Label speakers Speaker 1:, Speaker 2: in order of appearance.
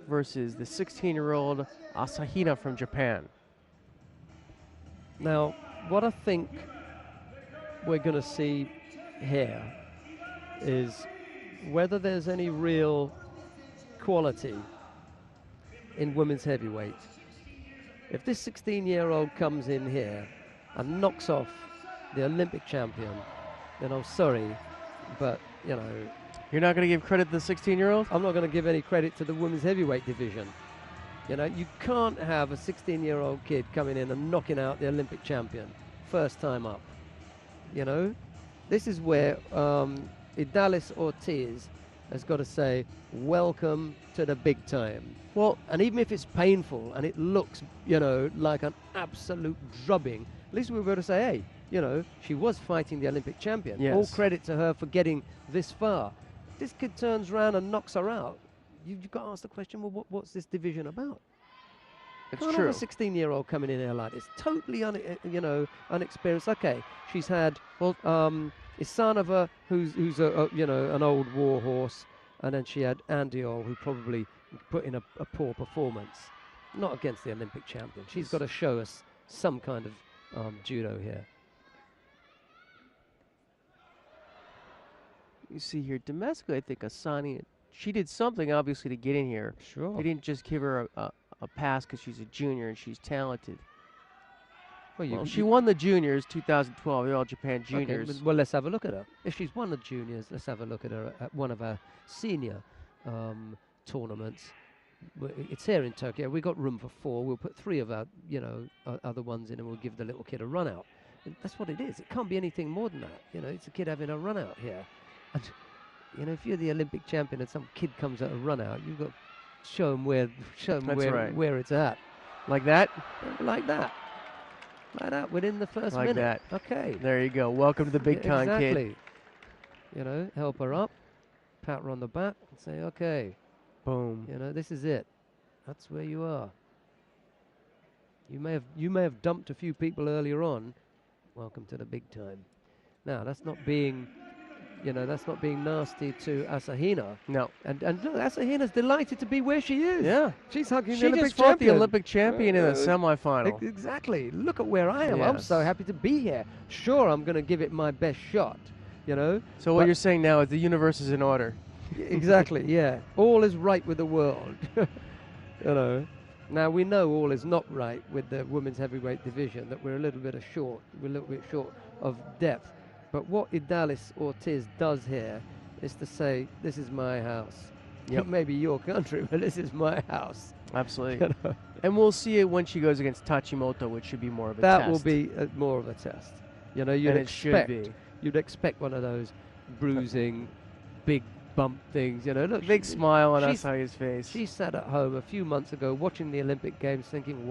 Speaker 1: versus the 16-year-old Asahina from Japan.
Speaker 2: Now, what I think we're going to see here is whether there's any real quality in women's heavyweight. If this 16-year-old comes in here and knocks off the Olympic champion, then I'm sorry, but, you know...
Speaker 1: You're not going to give credit to the 16-year-old?
Speaker 2: I'm not going to give any credit to the women's heavyweight division. You know, you can't have a 16-year-old kid coming in and knocking out the Olympic champion first time up. You know, this is where Idalys Ortiz has got to say, welcome to the big time. Well, and even if it's painful and it looks, you know, like an absolute drubbing, at least we were able to say, hey, you know, she was fighting the Olympic champion.
Speaker 1: Yes.
Speaker 2: All credit to her for getting this far. This kid turns around and knocks her out. You've got to ask the question, well, what's this division about?
Speaker 1: It's
Speaker 2: Can't
Speaker 1: true.
Speaker 2: have a 16-year-old coming in here like this, totally unexperienced. Okay, she's had Isanova, who's a you know, an old war horse, and then she had Andiol, who probably put in a poor performance, not against the Olympic champion. She's got to show us some kind of judo here.
Speaker 1: You see here, domestically, I think Asahina, she did something obviously to get in here.
Speaker 2: Sure.
Speaker 1: They didn't just give her a pass because she's a junior and she's talented. Well, she won the juniors 2012, the All Japan Juniors.
Speaker 2: Okay, well, let's have a look at her. If she's won the juniors, let's have a look at her at one of our senior tournaments. It's here in Tokyo. We've got room for 4. We'll put 3 of our, you know, other ones in, and we'll give the little kid a run out. And that's what it is. It can't be anything more than that. You know, it's a kid having a run out here. And, you know, if you're the Olympic champion and some kid comes at a run out, you've got to show them where it's at.
Speaker 1: Like that?
Speaker 2: Like that. Like that, within the first
Speaker 1: like
Speaker 2: minute.
Speaker 1: That.
Speaker 2: Okay.
Speaker 1: There you go. Welcome to the big time,
Speaker 2: exactly.
Speaker 1: kid.
Speaker 2: You know, help her up, pat her on the back, and say, okay.
Speaker 1: Boom.
Speaker 2: You know, this is it. That's where you are. You may have dumped a few people earlier on. Welcome to the big time. Now, that's not being, you know, that's not being nasty to Asahina.
Speaker 1: No.
Speaker 2: And look, Asahina's delighted to be where she is.
Speaker 1: Yeah.
Speaker 2: She's hugging
Speaker 1: She
Speaker 2: the Olympic
Speaker 1: just fought
Speaker 2: champion.
Speaker 1: the Olympic champion in the semifinal.
Speaker 2: Exactly. Look at where I am. I'm
Speaker 1: Yes.
Speaker 2: so happy to be here. Sure, I'm going to give it my best shot, you know.
Speaker 1: So what you're saying now is the universe is in order.
Speaker 2: Exactly, yeah. All is right with the world. You know. Now, we know all is not right with the women's heavyweight division, that we're a little bit short. We're a little bit short of depth. But what Idalys Ortiz does here is to say, this is my house.
Speaker 1: Yep.
Speaker 2: It may be your country, but this is my house.
Speaker 1: Absolutely.
Speaker 2: You know?
Speaker 1: And we'll see it when she goes against Tachimoto, which should be more of a
Speaker 2: that
Speaker 1: test.
Speaker 2: will be more of a test. You know,
Speaker 1: And it should be.
Speaker 2: You'd expect one of those bruising, big bump things. You know, look,
Speaker 1: Big smile on Asahina's face.
Speaker 2: She sat at home a few months ago watching the Olympic Games thinking, wow.